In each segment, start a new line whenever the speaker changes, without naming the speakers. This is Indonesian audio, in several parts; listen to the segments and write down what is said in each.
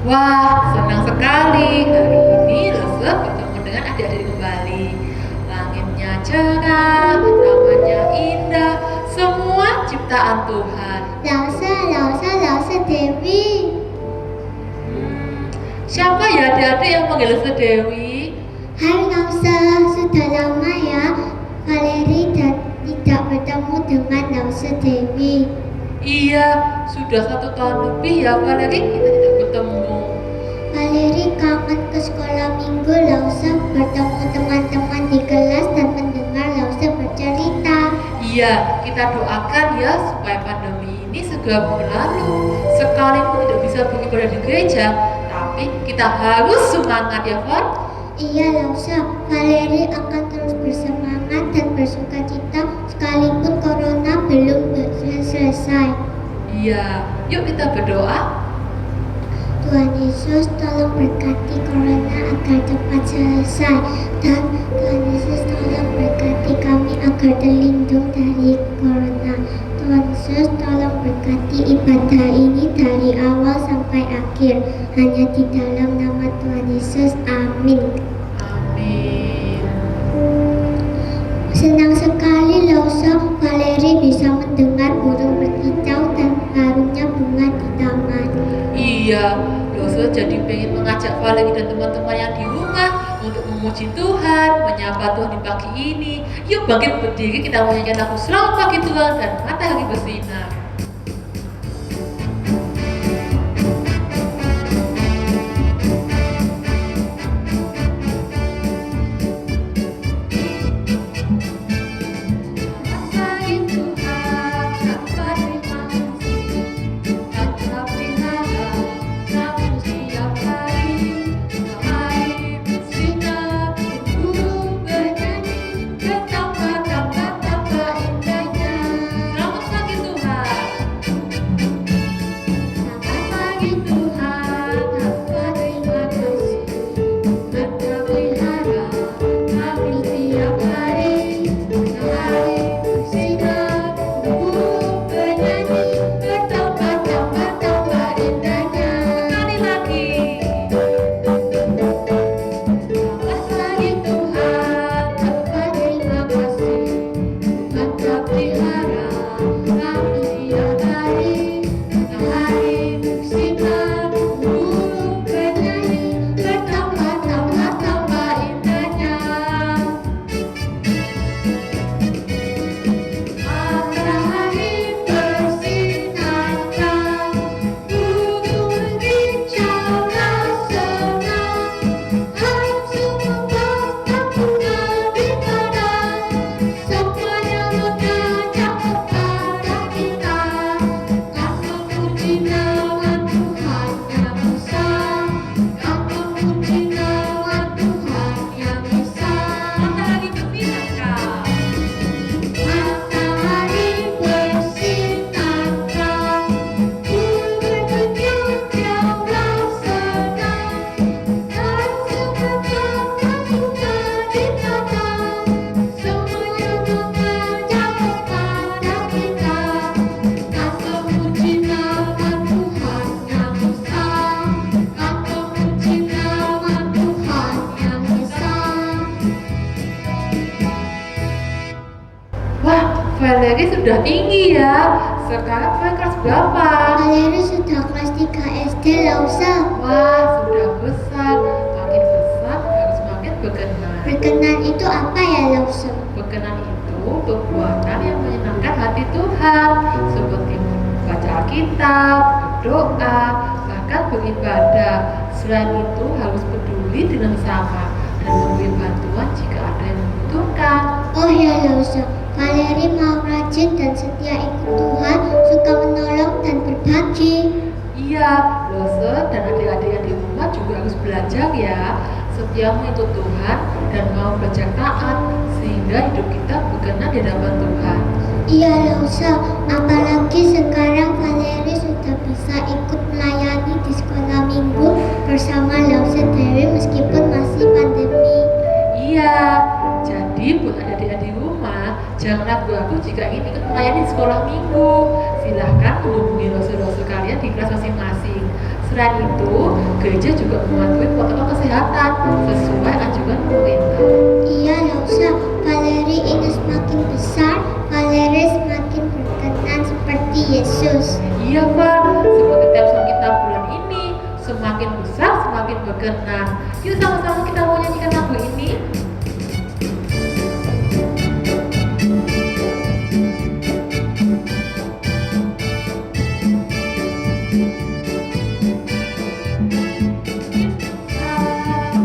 Wah, senang sekali. Hari ini Rose bertemu dengan adik-adik kembali. Langitnya cerah, tamannya indah, semua ciptaan Tuhan.
Lausa Dewi.
Siapa ya adik-adik yang panggil Rose Dewi?
Hai Lausa, sudah lama ya Valeri tidak bertemu dengan Lausa Dewi.
Iya, sudah 1 tahun lebih ya Valeri kita tidak bertemu.
Valeri kangen ke sekolah minggu Lausa, bertemu teman-teman di kelas dan mendengar Lausa bercerita.
Iya, kita doakan ya supaya pandemi ini segera berlalu. Sekalipun tidak bisa beribadah di gereja, tapi kita harus semangat ya, Von.
Iya Lausa, Valeri akan terus bersemangat dan bersukacita sekalipun corona belum selesai.
Iya, yuk kita berdoa.
Tuhan Yesus tolong berkati corona agar cepat selesai, dan Tuhan Yesus tolong berkati kami agar terlindung dari corona. Tuhan Yesus tolong berkati ibadah ini dari awal sampai akhir, hanya di dalam nama Tuhan Yesus, amin.
Amin.
Senang sekali Lausa, Valeri bisa mendengar burung berkicau dan harumnya bunga di taman.
Iya, Rose jadi pengen mengajak Valeri dan teman-teman yang di rumah untuk memuji Tuhan, menyapa Tuhan di pagi ini. Yuk bangkit berdiri, kita menyanyikan lagu Selamat Pagi Tuhan dan Matahari Bersinar. Valeri sudah tinggi ya. Sekarang Valeri kelas berapa?
Valeri sudah kelas 3 SD Lausa.
Wah, sudah besar. Makin besar harus makin berkenan.
Berkenan itu apa ya Lausa?
Berkenan itu perbuatan yang menyenangkan hati Tuhan, seperti membaca Alkitab, berdoa, bahkan beribadah. Selain itu harus peduli dengan sesama dan memberi bantuan jika ada yang membutuhkan.
Oh ya Lausa, Valeri mau rajin dan setia ikut Tuhan, suka menolong dan berbagi.
Iya, Rose dan adik-adik yang di rumah juga harus belajar ya, setia mengikut Tuhan dan mau belajar taat, sehingga hidup kita berkenan di hadapan Tuhan.
Iya Lausa, apalagi sekarang Valeri sudah bisa ikut melayani di sekolah minggu bersama Lausa Dewi meskipun masih pandemi.
Iya, jadi buat adik-adik di rumah, jangan ragu-ragu jika ingin ikut melayani sekolah minggu. Silahkan menghubungi Rose-Rose kalian di kelas masing-masing. Selain itu, gereja juga mematuhi protokol kesehatan sesuai anjuran pemerintah.
Iya, Lausa. Valeri ingin semakin besar, Valeri semakin berkenan seperti Yesus.
Iya Pak, seperti tema kita bulan ini, semakin besar semakin berkenan. Yuk sama-sama kita mau nyanyikan lagu ini.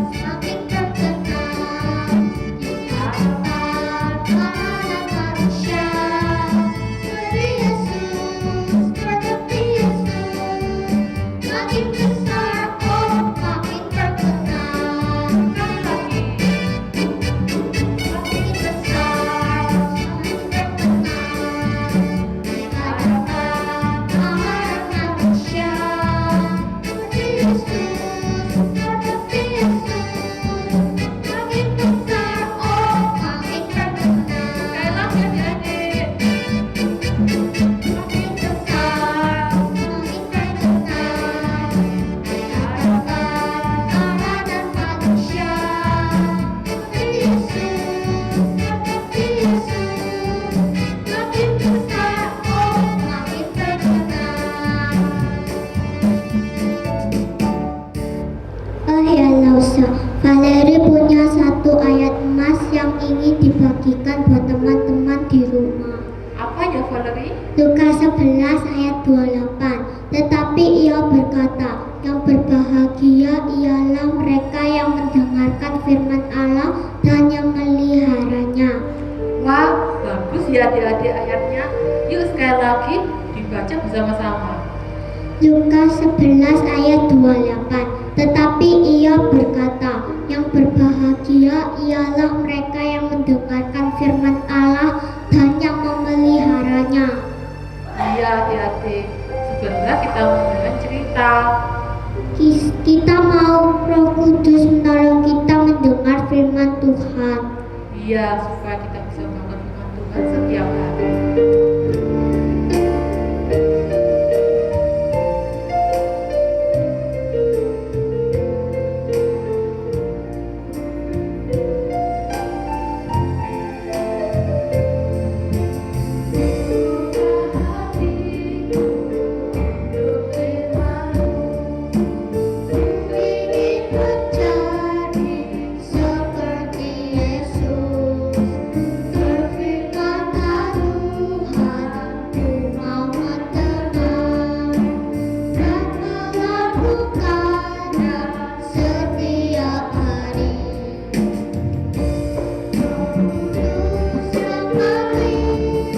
Semakin berkenan di hadapan para manusia. Seperti Yesus, seperti Yesus. Makin besar, oh makin berkenan.
Sekali lagi.
Makin besar, makin berkenan di hadapan para manusia. Seperti Yesus, seperti Yesus. Makin besar, oh makin berkenan.
Sekali lagi adik-adik.
Makin besar, makin berkenan di hadapan Allah dan manusia. Seperti Yesus, seperti Yesus. Makin besar, oh makin berkenan. Oh ya Lausa, Valeri punya satu ayat emas yang ingin dibagikan buat teman-teman di rumah.
Apa ya Valerie?
Lukas 11 ayat 28. Tetapi ia berkata, yang berbahagia ialah mereka yang mendengarkan firman Allah dan yang meliharanya.
Wah, bagus ya adik-adik ayatnya. Yuk sekali lagi dibaca bersama-sama.
Lukas 11 ayat 28. Tetapi ia berkata, yang berbahagia ialah mereka yang mendengarkan firman Allah dan yang memeliharanya.
Iya adik-adik, sebentar kita mendengar cerita.
Kita mau Roh Kudus menolong kita mendengar firman Tuhan.
Iya, supaya kita bisa melakukan firman Tuhan setiap hari.
Ingin mencari seperti Yesus, berfirman Tuhan, ku mau mendengar dan melakukannya setiap hari. Kudus yang mengalir,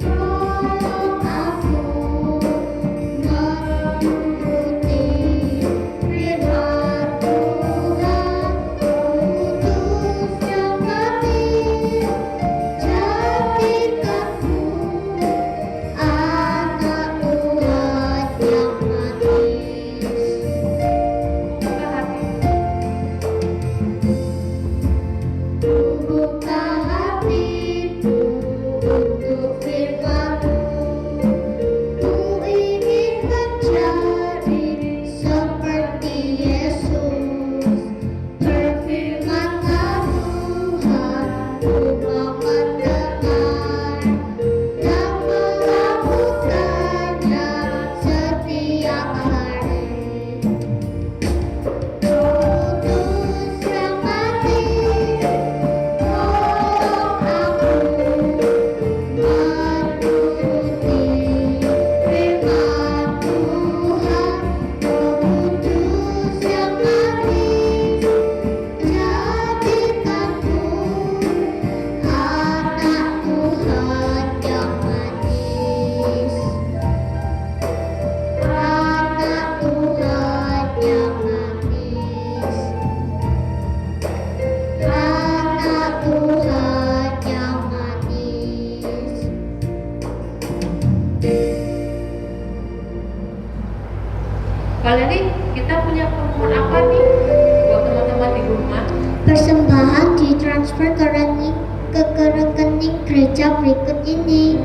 tolong aku menuruti firman Tuhan. Kudus yang mengalir, jadikanku anak Tuhan yang manis.
Buka hati.
Buka hatiku untuk firman-Mu. Ku ingin menjadi seperti Yesus. Berfirman-Nya Tuhan, ku mau mendengar dan melakukannya setiap hari. Kudus yang manis, tolong aku menuruti firman Tuhan. Kudus yang manis, jadikanku anak Tuhan yang manis. Anak Tuhan yang manis. Anak Tuhan yang manis.
Valerie, kita punya pengumuman apa nih buat teman-teman di rumah?
Persembahan ditransfer ke rekening gereja berikut ini.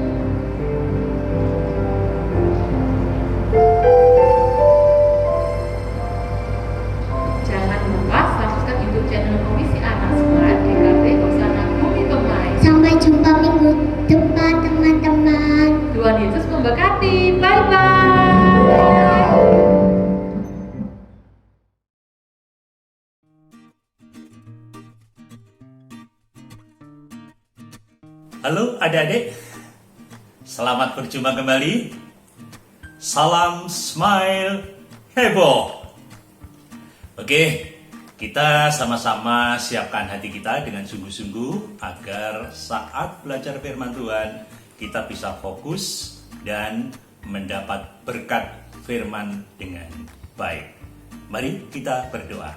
memberkati. Bye-bye.
Halo adik-adik, selamat berjumpa kembali. Salam smile heboh. Oke, kita sama-sama siapkan hati kita dengan sungguh-sungguh agar saat belajar firman Tuhan kita bisa fokus dan mendapat berkat firman dengan baik. Mari kita berdoa.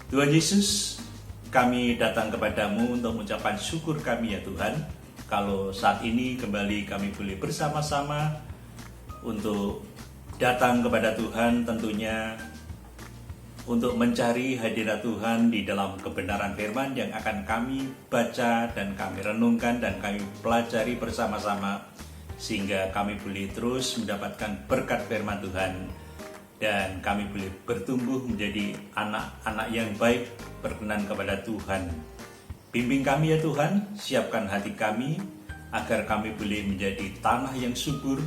Tuhan Yesus, kami datang kepadamu untuk mengucapkan syukur kami ya Tuhan, kalau saat ini kembali kami boleh bersama-sama untuk datang kepada Tuhan, tentunya untuk mencari hadirat Tuhan di dalam kebenaran firman yang akan kami baca dan kami renungkan dan kami pelajari bersama-sama, sehingga kami boleh terus mendapatkan berkat firman Tuhan dan kami boleh bertumbuh menjadi anak-anak yang baik, berkenan kepada Tuhan. Bimbing kami ya Tuhan, siapkan hati kami agar kami boleh menjadi tanah yang subur.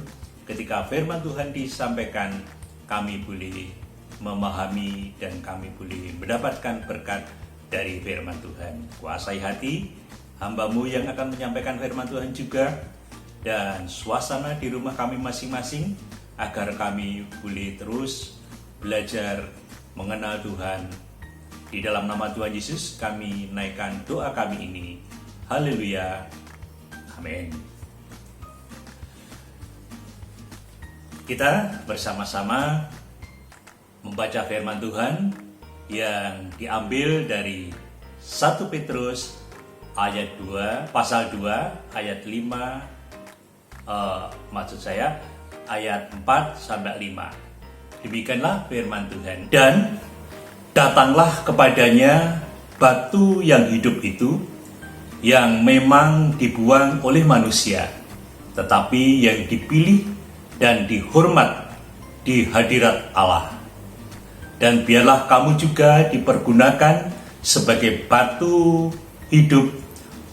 Ketika firman Tuhan disampaikan, kami boleh memahami dan kami boleh mendapatkan berkat dari firman Tuhan. Kuasai hati hamba-Mu yang akan menyampaikan firman Tuhan juga, dan suasana di rumah kami masing-masing, agar kami boleh terus belajar mengenal Tuhan. Di dalam nama Tuhan Yesus kami naikkan doa kami ini. Haleluya. Amin. Kita bersama-sama membaca firman Tuhan yang diambil dari 1 Petrus ayat 2, pasal 2 ayat 5, ayat 4 sampai 5. Demikianlah firman Tuhan. Dan datanglah kepadanya batu yang hidup itu, yang memang dibuang oleh manusia, tetapi yang dipilih dan dihormat di hadirat Allah. Dan biarlah kamu juga dipergunakan sebagai batu hidup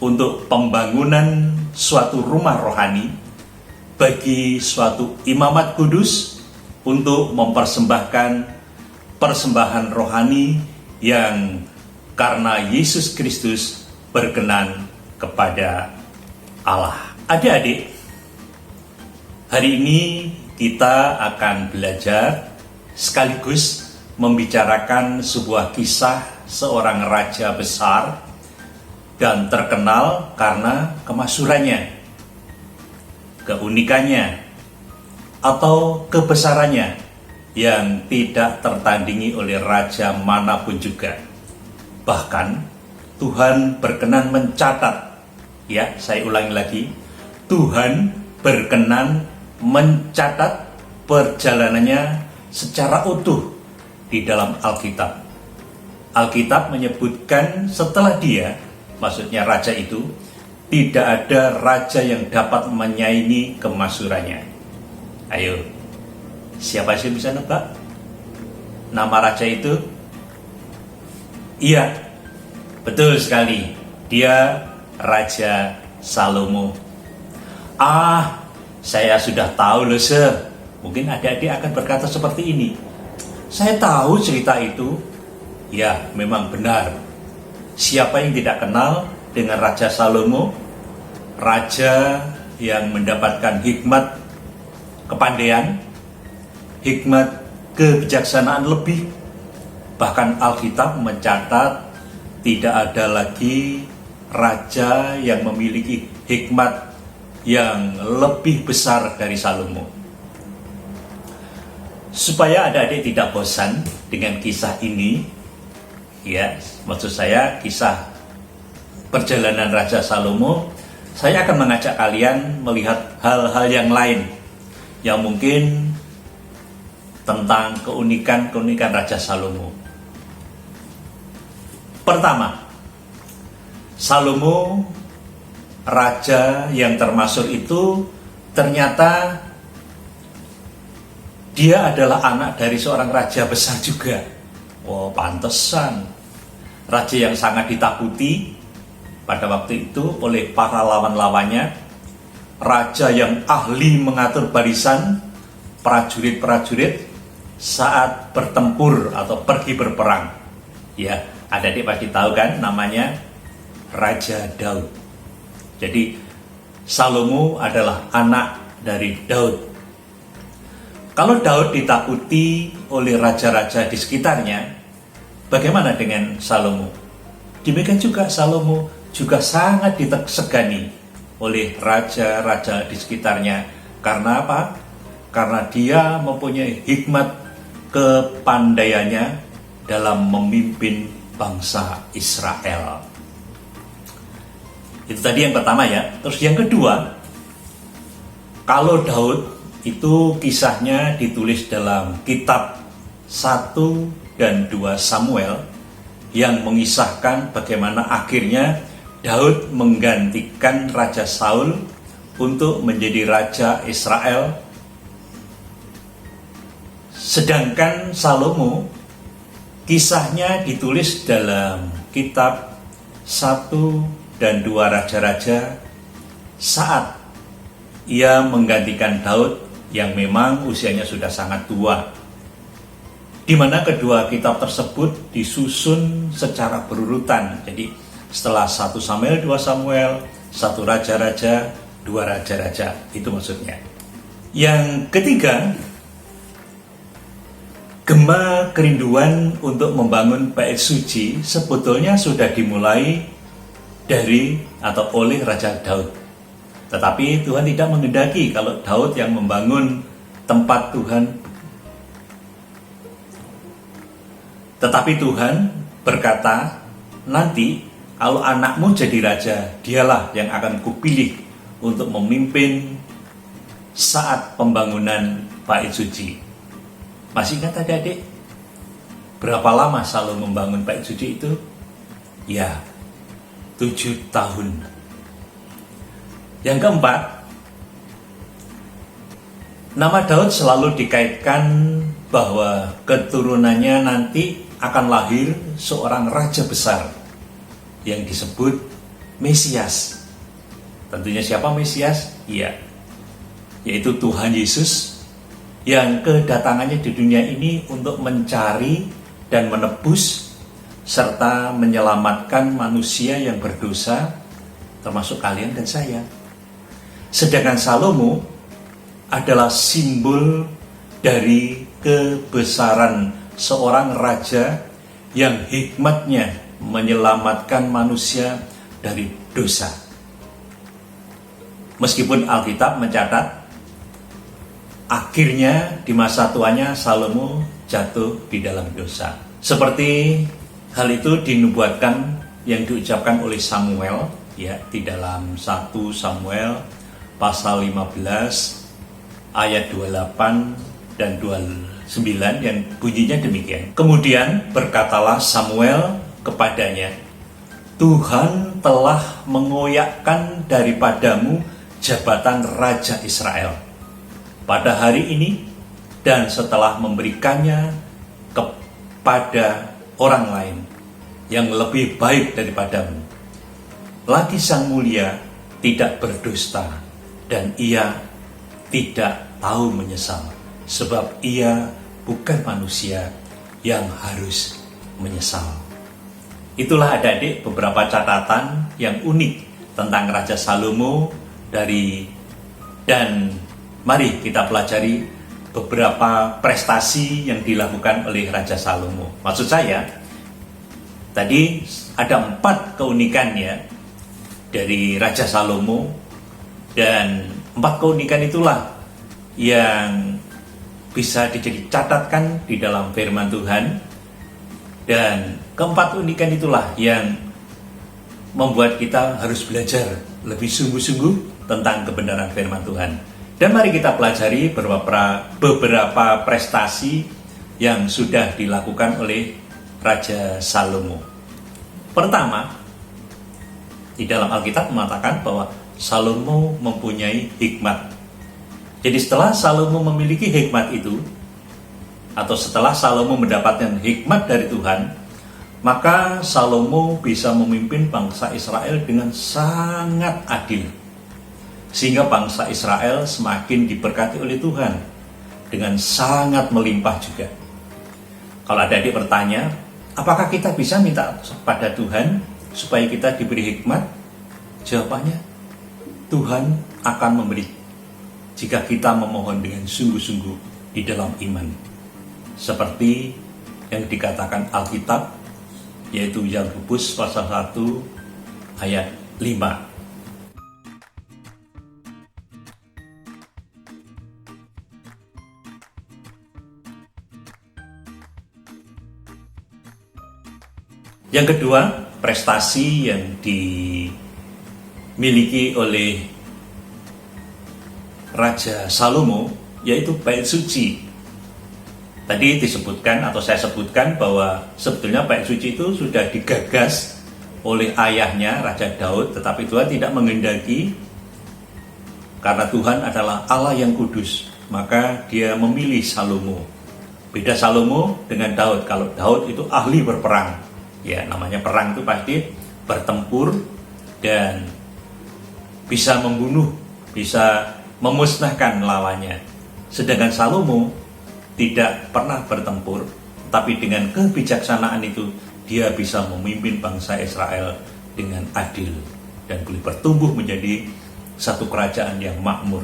untuk pembangunan suatu rumah rohani, bagi suatu imamat kudus, untuk mempersembahkan persembahan rohani yang karena Yesus Kristus berkenan kepada Allah. Adik-adik, hari ini kita akan belajar sekaligus membicarakan sebuah kisah seorang raja besar dan terkenal karena kemasyhurannya, keunikannya, atau kebesarannya yang tidak tertandingi oleh raja manapun juga. Bahkan Tuhan berkenan mencatat, ya saya ulangi lagi, Tuhan berkenan mencatat perjalanannya secara utuh di dalam Alkitab. Alkitab menyebutkan setelah dia, maksudnya raja itu, tidak ada raja yang dapat menyaingi kemasyhurannya. Ayo, siapa sih bisa nebak nama raja itu? Iya, betul sekali, dia Raja Salomo. Saya sudah tahu loh, mungkin adik-adik akan berkata seperti ini, saya tahu cerita itu. Ya, memang benar. Siapa yang tidak kenal dengan Raja Salomo, raja yang mendapatkan hikmat kepandaian, hikmat kebijaksanaan lebih. Bahkan Alkitab mencatat tidak ada lagi raja yang memiliki hikmat yang lebih besar dari Salomo. Supaya adik-adik tidak bosan dengan kisah ini, ya, maksud saya kisah perjalanan Raja Salomo, saya akan mengajak kalian melihat hal-hal yang lain yang mungkin tentang keunikan Raja Salomo. Pertama, Salomo, raja yang termasyhur itu, ternyata dia adalah anak dari seorang raja besar juga. Oh, pantesan. Raja yang sangat ditakuti pada waktu itu oleh para lawan-lawannya. raja yang ahli mengatur barisan prajurit-prajurit saat bertempur atau pergi berperang. Ya, adik-adik pasti tahu kan namanya Raja Daud. Jadi Salomo adalah anak dari Daud. Kalau Daud ditakuti oleh raja-raja di sekitarnya, bagaimana dengan Salomo? Demikian juga Salomo juga sangat disegani oleh raja-raja di sekitarnya. Karena apa? Karena dia mempunyai hikmat kepandaiannya dalam memimpin bangsa Israel. Itu tadi yang pertama ya. Terus yang kedua, kalau Daud itu kisahnya ditulis dalam kitab 1 dan 2 Samuel yang mengisahkan bagaimana akhirnya Daud menggantikan Raja Saul untuk menjadi Raja Israel. Sedangkan Salomo kisahnya ditulis dalam kitab 1 dan 2 Raja-Raja saat ia menggantikan Daud yang memang usianya sudah sangat tua, di mana kedua kitab tersebut disusun secara berurutan. Jadi setelah 1 Samuel, 2 Samuel, 1 Raja-Raja, 2 Raja-Raja, itu maksudnya. Yang ketiga, gema kerinduan untuk membangun bait suci sebetulnya sudah dimulai dari atau oleh Raja Daud. Tetapi Tuhan tidak menghendaki kalau Daud yang membangun tempat Tuhan. Tetapi Tuhan berkata, nanti kalau anakmu jadi raja, dialah yang akan kupilih untuk memimpin saat pembangunan bait suci. Masih ingat adik-adik? Berapa lama Salomo membangun bait suci itu? Ya, 7 tahun. Yang keempat, nama Daud selalu dikaitkan bahwa keturunannya nanti akan lahir seorang raja besar yang disebut Mesias. Tentunya siapa Mesias? Ya, yaitu Tuhan Yesus yang kedatangannya di dunia ini untuk mencari dan menebus serta menyelamatkan manusia yang berdosa, termasuk kalian dan saya. Sedangkan Salomo adalah simbol dari kebesaran seorang raja yang hikmatnya menyelamatkan manusia dari dosa. Meskipun Alkitab mencatat akhirnya di masa tuanya Salomo jatuh di dalam dosa. Seperti hal itu dinubuatkan yang diucapkan oleh Samuel ya di dalam 1 Samuel pasal 15 ayat 28 dan 29 yang bunyinya demikian. Kemudian berkatalah Samuel kepadanya, Tuhan telah mengoyakkan daripadamu jabatan Raja Israel pada hari ini dan setelah memberikannya kepada orang lain yang lebih baik daripadamu. Lagi sang mulia tidak berdusta dan ia tidak tahu menyesal, sebab ia bukan manusia yang harus menyesal. Itulah adik-adik beberapa catatan yang unik tentang Raja Salomo dan mari kita pelajari beberapa prestasi yang dilakukan oleh Raja Salomo. Maksud saya, tadi ada 4 keunikan ya dari Raja Salomo, dan 4 keunikan itulah yang bisa dicatatkan di dalam firman Tuhan, dan keempat keunikan itulah yang membuat kita harus belajar lebih sungguh-sungguh tentang kebenaran firman Tuhan. Dan mari kita pelajari beberapa prestasi yang sudah dilakukan oleh Raja Salomo. Pertama, di dalam Alkitab mengatakan bahwa Salomo mempunyai hikmat. Jadi setelah Salomo memiliki hikmat itu, atau setelah Salomo mendapatkan hikmat dari Tuhan, maka Salomo bisa memimpin bangsa Israel dengan sangat adil. sehingga bangsa Israel semakin diberkati oleh Tuhan dengan sangat melimpah juga. Kalau adik-adik bertanya, apakah kita bisa minta pada Tuhan supaya kita diberi hikmat? Jawabannya, Tuhan akan memberi jika kita memohon dengan sungguh-sungguh di dalam iman. Seperti yang dikatakan Alkitab, yaitu Yakobus pasal 1 ayat 5. Yang kedua, prestasi yang dimiliki oleh Raja Salomo, yaitu bait suci. Tadi disebutkan atau saya sebutkan bahwa sebetulnya bait suci itu sudah digagas oleh ayahnya Raja Daud, tetapi Tuhan tidak menghendaki, karena Tuhan adalah Allah yang kudus, maka dia memilih Salomo. Beda Salomo dengan Daud. Kalau Daud itu ahli berperang. Ya, namanya perang itu pasti bertempur dan bisa membunuh, bisa memusnahkan lawannya. Sedangkan Salomo tidak pernah bertempur, tapi dengan kebijaksanaan itu dia bisa memimpin bangsa Israel dengan adil dan boleh bertumbuh menjadi satu kerajaan yang makmur.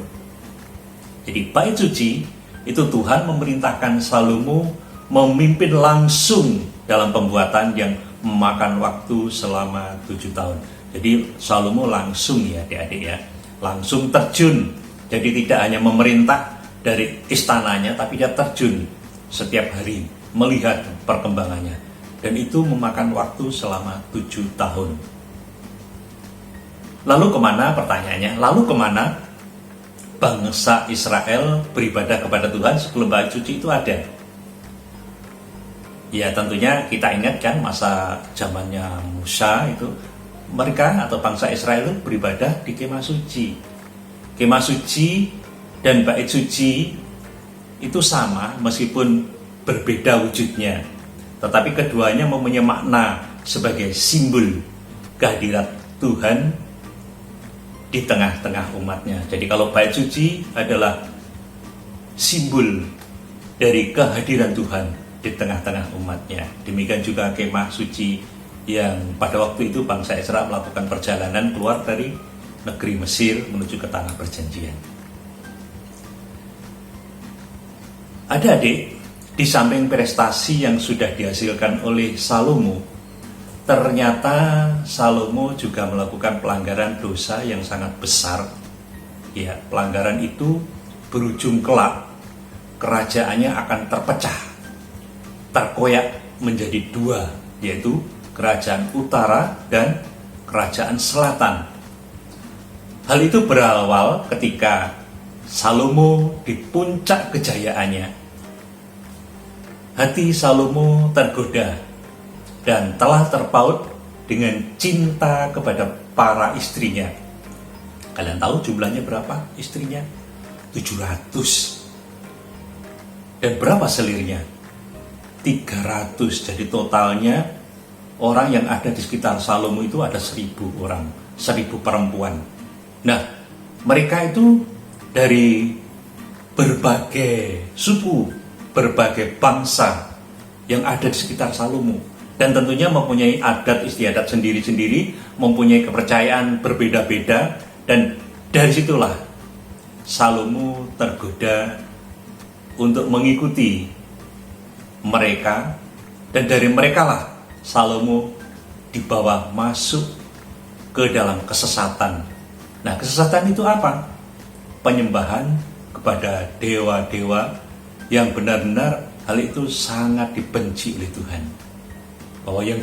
Jadi bait suci itu Tuhan memerintahkan Salomo memimpin langsung dalam pembuatan yang memakan waktu selama 7 tahun. Jadi Salomo langsung, ya adik-adik ya, langsung terjun. Jadi tidak hanya memerintah dari istananya, tapi dia terjun setiap hari melihat perkembangannya. Dan itu memakan waktu selama 7 tahun. Lalu kemana, pertanyaannya, lalu kemana bangsa Israel beribadah kepada Tuhan sebelum bait suci itu ada? Ya tentunya kita ingat kan masa zamannya Musa itu, mereka atau bangsa Israel itu beribadah di kemah suci. Kemah suci dan bait suci itu sama meskipun berbeda wujudnya, tetapi keduanya mempunyai makna sebagai simbol kehadiran Tuhan di tengah-tengah umatnya. Jadi kalau bait suci adalah simbol dari kehadiran Tuhan di tengah-tengah umatnya. Demikian juga kemah suci yang pada waktu itu bangsa Israel melakukan perjalanan keluar dari negeri Mesir menuju ke tanah perjanjian. Adik-adik, di samping prestasi yang sudah dihasilkan oleh Salomo, ternyata Salomo juga melakukan pelanggaran dosa yang sangat besar. Ya, pelanggaran itu berujung kelak kerajaannya akan terpecah, terkoyak menjadi dua, yaitu kerajaan utara dan kerajaan selatan. Hal itu berawal ketika Salomo di puncak kejayaannya. Hati Salomo tergoda dan telah terpaut dengan cinta kepada para istrinya. Kalian tahu jumlahnya berapa istrinya? 700. Dan berapa selirnya? 300. Jadi totalnya orang yang ada di sekitar Salomo itu ada 1000 orang, 1000 perempuan. Nah, mereka itu dari berbagai suku, berbagai bangsa yang ada di sekitar Salomo, dan tentunya mempunyai adat istiadat sendiri-sendiri, mempunyai kepercayaan berbeda-beda, dan dari situlah Salomo tergoda untuk mengikuti mereka, dan dari mereka lah Salomo dibawa masuk ke dalam kesesatan. Nah, kesesatan itu apa? Penyembahan kepada dewa-dewa yang benar-benar hal itu sangat dibenci oleh Tuhan. Bahwa yang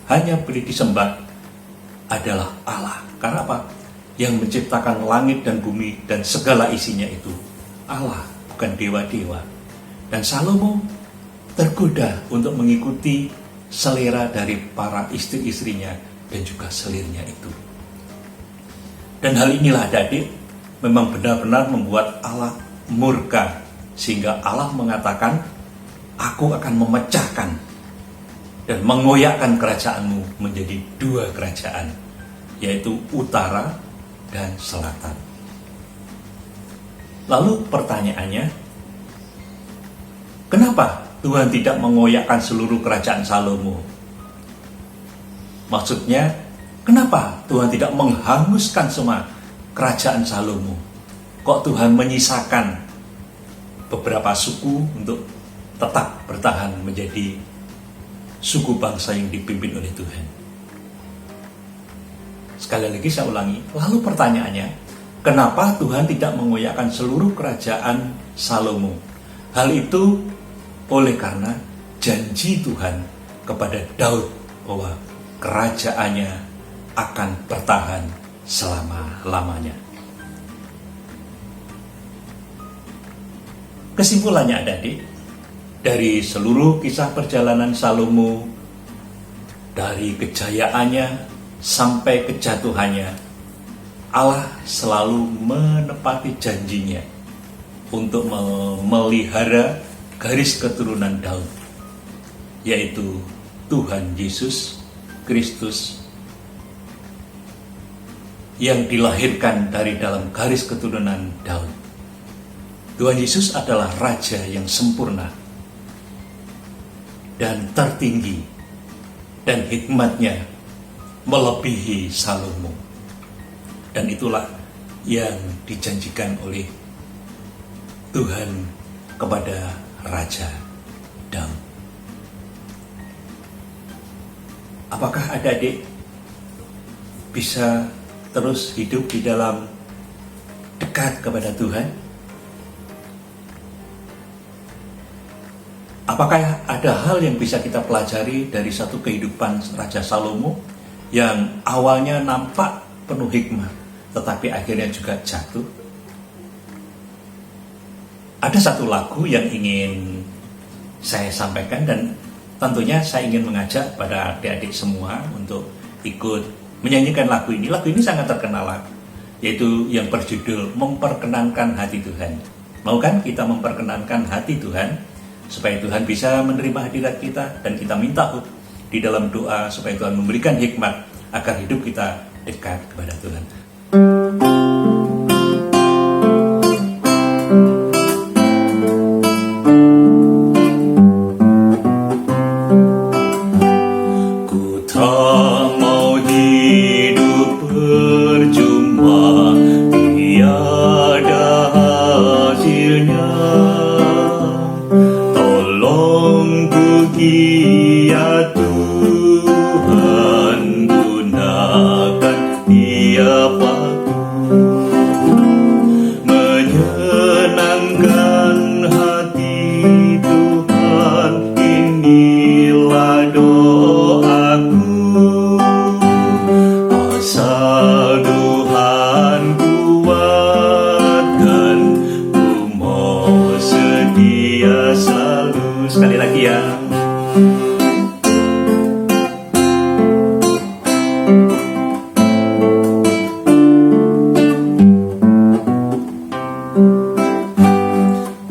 hanya boleh disembah adalah Allah. Karena apa? Yang menciptakan langit dan bumi dan segala isinya itu Allah, bukan dewa-dewa. Dan Salomo tergoda untuk mengikuti selera dari para istri-istrinya dan juga selirnya itu. Dan hal inilah adik-adik memang benar-benar membuat Allah murka, sehingga Allah mengatakan, aku akan memecahkan dan mengoyakkan kerajaanmu menjadi 2 kerajaan, yaitu utara dan selatan. Lalu pertanyaannya, kenapa Tuhan tidak mengoyakkan seluruh kerajaan Salomo? Maksudnya, kenapa Tuhan tidak menghanguskan semua kerajaan Salomo? Kok Tuhan menyisakan beberapa suku untuk tetap bertahan menjadi suku bangsa yang dipimpin oleh Tuhan? Sekali lagi saya ulangi, lalu pertanyaannya, kenapa Tuhan tidak mengoyakkan seluruh kerajaan Salomo? Hal itu oleh karena janji Tuhan kepada Daud bahwa kerajaannya akan bertahan selama-lamanya. Kesimpulannya adik-adik, dari seluruh kisah perjalanan Salomo, dari kejayaannya sampai kejatuhannya, Allah selalu menepati janjinya untuk memelihara garis keturunan Daud, yaitu Tuhan Yesus Kristus yang dilahirkan dari dalam garis keturunan Daud. Tuhan Yesus adalah Raja yang sempurna dan tertinggi, dan hikmatnya melebihi Salomo. Dan itulah yang dijanjikan oleh Tuhan kepada Raja Daud. Apakah adik-adik bisa terus hidup di dalam dekat kepada Tuhan? Apakah ada hal yang bisa kita pelajari dari satu kehidupan Raja Salomo yang awalnya nampak penuh hikmat, tetapi akhirnya juga jatuh? Ada satu lagu yang ingin saya sampaikan, dan tentunya saya ingin mengajak pada adik-adik semua untuk ikut menyanyikan lagu ini. Lagu ini sangat terkenal, yaitu yang berjudul Memperkenankan Hati Tuhan. Mau kan kita memperkenankan hati Tuhan, supaya Tuhan bisa menerima hadirat kita, dan kita minta di dalam doa supaya Tuhan memberikan hikmat agar hidup kita dekat kepada Tuhan. Sekali lagi ya.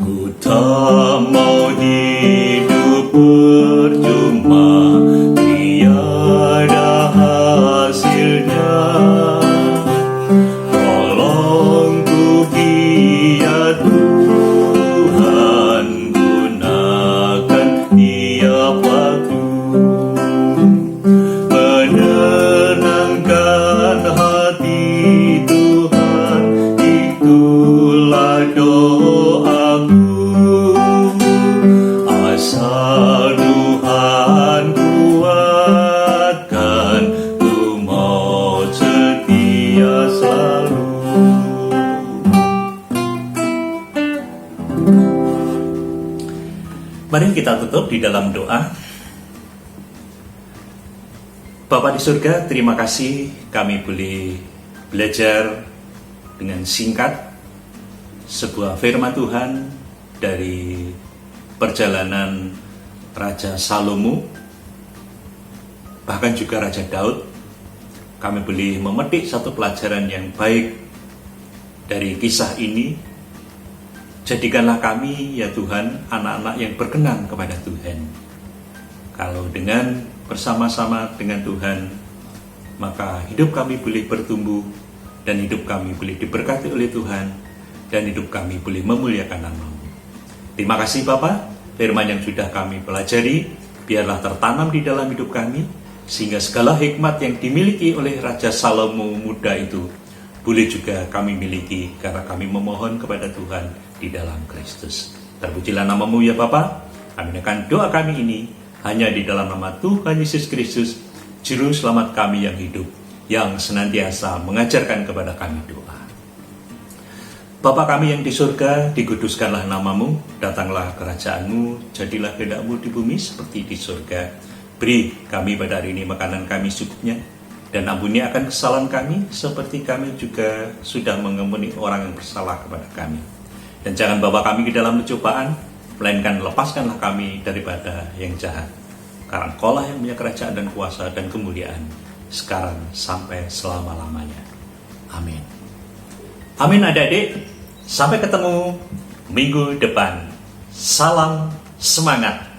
Ku tak mau hidup percuma, tiada hasilnya. Tolong ku giat Tuhan, gunakan tiap waktu, menenangkan hati Tuhan, itulah doaku. Asal Tuhan kuatkan, ku mau setia selalu. Mari kita tutup di dalam doa. Bapa di surga, terima kasih kami boleh belajar dengan singkat sebuah firman Tuhan dari perjalanan Raja Salomo, bahkan juga Raja Daud. Kami boleh memetik satu pelajaran yang baik dari kisah ini. Jadikanlah kami, ya Tuhan, anak-anak yang berkenan kepada Tuhan. Kalau dengan bersama-sama dengan Tuhan, maka hidup kami boleh bertumbuh dan hidup kami boleh diberkati oleh Tuhan, dan hidup kami boleh memuliakan nama-Mu. Terima kasih Bapa, firman yang sudah kami pelajari, biarlah tertanam di dalam hidup kami, sehingga segala hikmat yang dimiliki oleh Raja Salomo muda itu, boleh juga kami miliki karena kami memohon kepada Tuhan di dalam Kristus. Terpujilah nama-Mu ya Bapa. Kami akan doa kami ini hanya di dalam nama Tuhan Yesus Kristus, Juru Selamat kami yang hidup, yang senantiasa mengajarkan kepada kami doa. Bapa kami yang di surga, dikuduskanlah nama-Mu, datanglah kerajaan-Mu, jadilah kehendak-Mu di bumi seperti di surga. Beri kami pada hari ini makanan kami secukupnya, dan ampuni akan kesalahan kami, seperti kami juga sudah mengampuni orang yang bersalah kepada kami. Dan jangan bawa kami ke dalam pencobaan, melainkan lepaskanlah kami daripada yang jahat. Karena Engkau-lah yang punya kerajaan dan kuasa dan kemuliaan, sekarang sampai selama-lamanya. Amin. Amin adik-adik. Sampai ketemu minggu depan. Salam semangat.